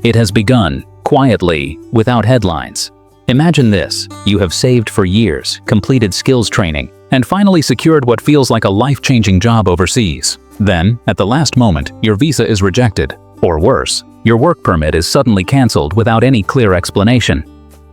It has begun, quietly, without headlines. Imagine this: you have saved for years, completed skills training, and finally secured what feels like a life-changing job overseas. Then, at the last moment, your visa is rejected. Or worse, your work permit is suddenly cancelled without any clear explanation.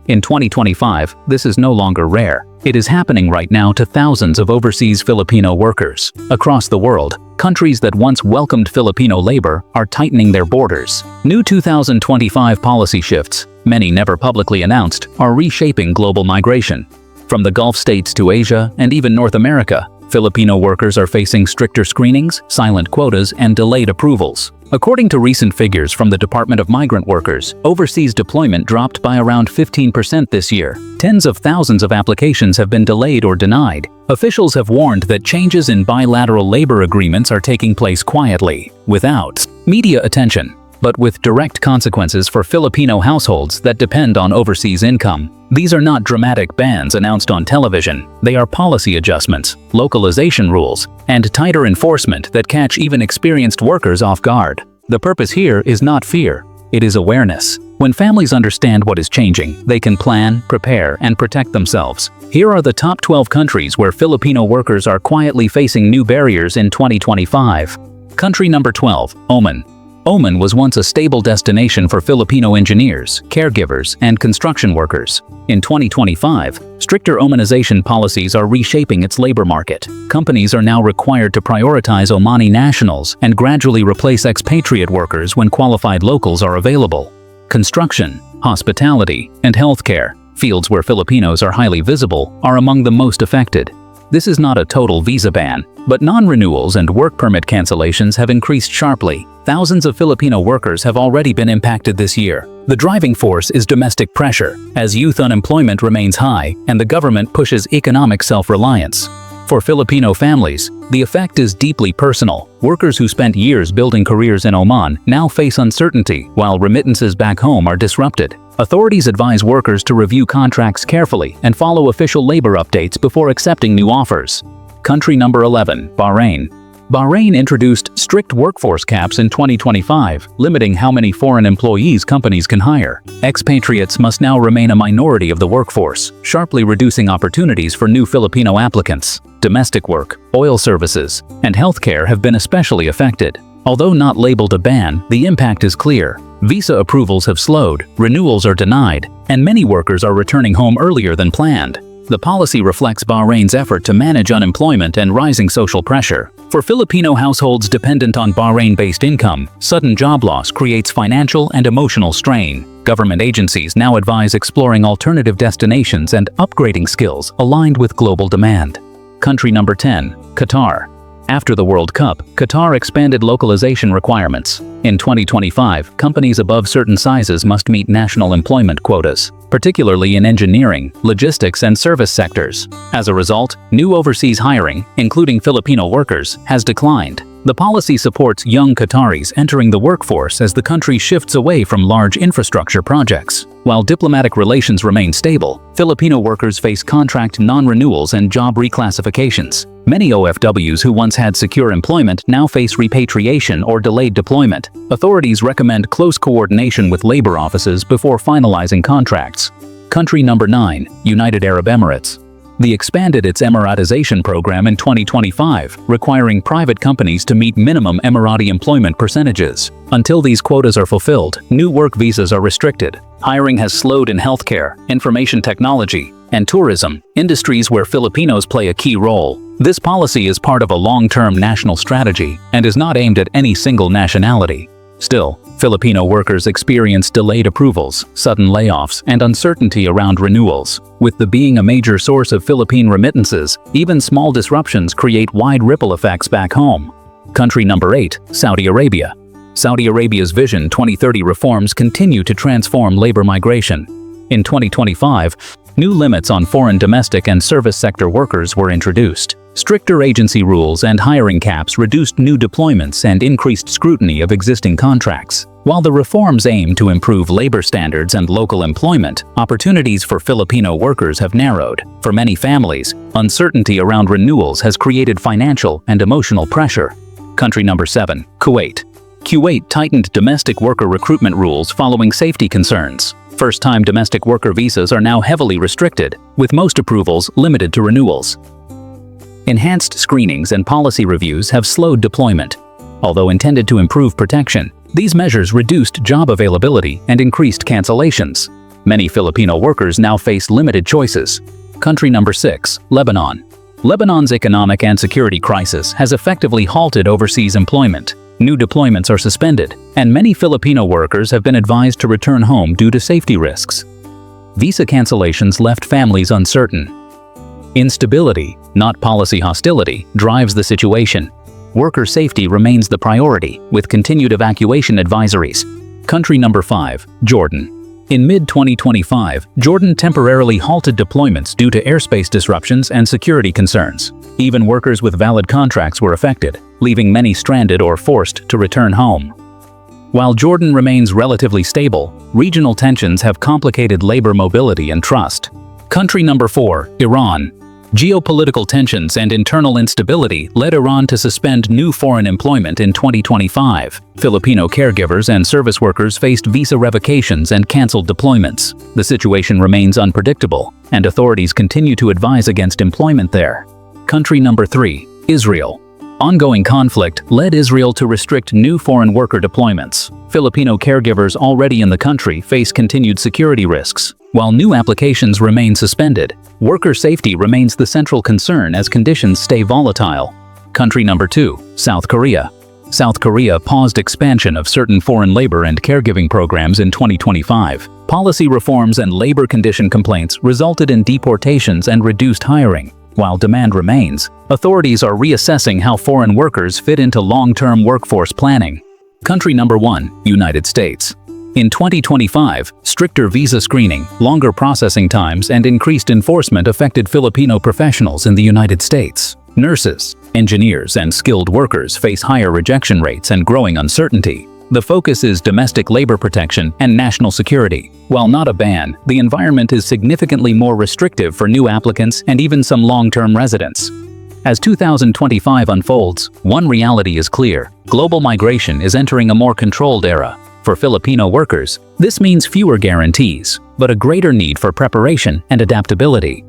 In 2025, this is no longer rare. It is happening right now to thousands of overseas Filipino workers. Across the world, countries that once welcomed Filipino labor are tightening their borders. New 2025 policy shifts, many never publicly announced, are reshaping global migration. From the Gulf states to Asia and even North America, Filipino workers are facing stricter screenings, silent quotas, and delayed approvals. According to recent figures from the Department of Migrant Workers, overseas deployment dropped by around 15% this year. Tens of thousands of applications have been delayed or denied. Officials have warned that changes in bilateral labor agreements are taking place quietly, without media attention, but with direct consequences for Filipino households that depend on overseas income. These are not dramatic bans announced on television. They are policy adjustments, localization rules, and tighter enforcement that catch even experienced workers off guard. The purpose here is not fear, it is awareness. When families understand what is changing, they can plan, prepare, and protect themselves. Here are the top 12 countries where Filipino workers are quietly facing new barriers in 2025. Country number 12, Oman. Oman was once a stable destination for Filipino engineers, caregivers, and construction workers. In 2025, stricter Omanization policies are reshaping its labor market. Companies are now required to prioritize Omani nationals and gradually replace expatriate workers when qualified locals are available. Construction, hospitality, and healthcare, fields where Filipinos are highly visible, are among the most affected. This is not a total visa ban, but non-renewals and work permit cancellations have increased sharply. Thousands of Filipino workers have already been impacted this year. The driving force is domestic pressure, as youth unemployment remains high and the government pushes economic self-reliance. For Filipino families, the effect is deeply personal. Workers who spent years building careers in Oman now face uncertainty, while remittances back home are disrupted. Authorities advise workers to review contracts carefully and follow official labor updates before accepting new offers. Country number 11, Bahrain. Bahrain introduced strict workforce caps in 2025, limiting how many foreign employees companies can hire. Expatriates must now remain a minority of the workforce, sharply reducing opportunities for new Filipino applicants. Domestic work, oil services, and healthcare have been especially affected. Although not labeled a ban, the impact is clear. Visa approvals have slowed, renewals are denied, and many workers are returning home earlier than planned. The policy reflects Bahrain's effort to manage unemployment and rising social pressure. For Filipino households dependent on Bahrain-based income, sudden job loss creates financial and emotional strain. Government agencies now advise exploring alternative destinations and upgrading skills aligned with global demand. Country number 10, Qatar. After the World Cup, Qatar expanded localization requirements. In 2025, companies above certain sizes must meet national employment quotas, particularly in engineering, logistics, and service sectors. As a result, new overseas hiring, including Filipino workers, has declined. The policy supports young Qataris entering the workforce as the country shifts away from large infrastructure projects. While diplomatic relations remain stable, Filipino workers face contract non-renewals and job reclassifications. Many OFWs who once had secure employment now face repatriation or delayed deployment. Authorities recommend close coordination with labor offices before finalizing contracts. Country number 9, United Arab Emirates. The expanded its emiratization program in 2025, requiring private companies to meet minimum Emirati employment percentages. Until these quotas are fulfilled, new work visas are restricted. Hiring has slowed in healthcare, information technology, and tourism, industries where Filipinos play a key role. This policy is part of a long-term national strategy and is not aimed at any single nationality. Still, Filipino workers experience delayed approvals, sudden layoffs, and uncertainty around renewals. With the being a major source of Philippine remittances, even small disruptions create wide ripple effects back home. Country number 8, Saudi Arabia. Saudi Arabia's Vision 2030 reforms continue to transform labor migration. In 2025, new limits on foreign domestic and service sector workers were introduced. Stricter agency rules and hiring caps reduced new deployments and increased scrutiny of existing contracts. While the reforms aim to improve labor standards and local employment, opportunities for Filipino workers have narrowed. For many families, uncertainty around renewals has created financial and emotional pressure. Country number 7, Kuwait. Kuwait tightened domestic worker recruitment rules following safety concerns. First-time domestic worker visas are now heavily restricted, with most approvals limited to renewals. Enhanced screenings and policy reviews have slowed deployment. Although intended to improve protection, these measures reduced job availability and increased cancellations. Many Filipino workers now face limited choices. Country number 6, Lebanon. Lebanon's economic and security crisis has effectively halted overseas employment. New deployments are suspended, and many Filipino workers have been advised to return home due to safety risks. Visa cancellations left families uncertain. Instability, not policy hostility, drives the situation. Worker safety remains the priority, with continued evacuation advisories. Country number 5, Jordan. In mid-2025, Jordan temporarily halted deployments due to airspace disruptions and security concerns. Even workers with valid contracts were affected, leaving many stranded or forced to return home. While Jordan remains relatively stable, regional tensions have complicated labor mobility and trust. Country number 4, Iran. Geopolitical tensions and internal instability led Iran to suspend new foreign employment in 2025. Filipino caregivers and service workers faced visa revocations and canceled deployments. The situation remains unpredictable, and authorities continue to advise against employment there. Country number 3, Israel. Ongoing conflict led Israel to restrict new foreign worker deployments. Filipino caregivers already in the country face continued security risks. While new applications remain suspended, worker safety remains the central concern as conditions stay volatile. Country number 2, South Korea. South Korea paused expansion of certain foreign labor and caregiving programs in 2025. Policy reforms and labor condition complaints resulted in deportations and reduced hiring. While demand remains, authorities are reassessing how foreign workers fit into long-term workforce planning. Country number 1, United States. In 2025, stricter visa screening, longer processing times, and increased enforcement affected Filipino professionals in the United States. Nurses, engineers, and skilled workers face higher rejection rates and growing uncertainty. The focus is domestic labor protection and national security. While not a ban, the environment is significantly more restrictive for new applicants and even some long-term residents. As 2025 unfolds, one reality is clear: global migration is entering a more controlled era. For Filipino workers, this means fewer guarantees, but a greater need for preparation and adaptability.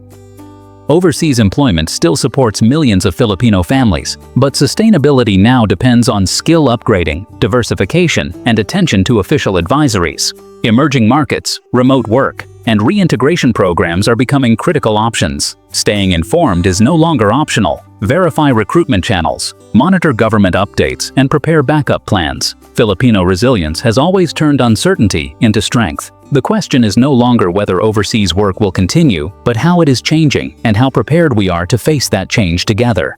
Overseas employment still supports millions of Filipino families, but sustainability now depends on skill upgrading, diversification, and attention to official advisories. Emerging markets, remote work, and reintegration programs are becoming critical options. Staying informed is no longer optional. Verify recruitment channels, monitor government updates, and prepare backup plans. Filipino resilience has always turned uncertainty into strength. The question is no longer whether overseas work will continue, but how it is changing and how prepared we are to face that change together.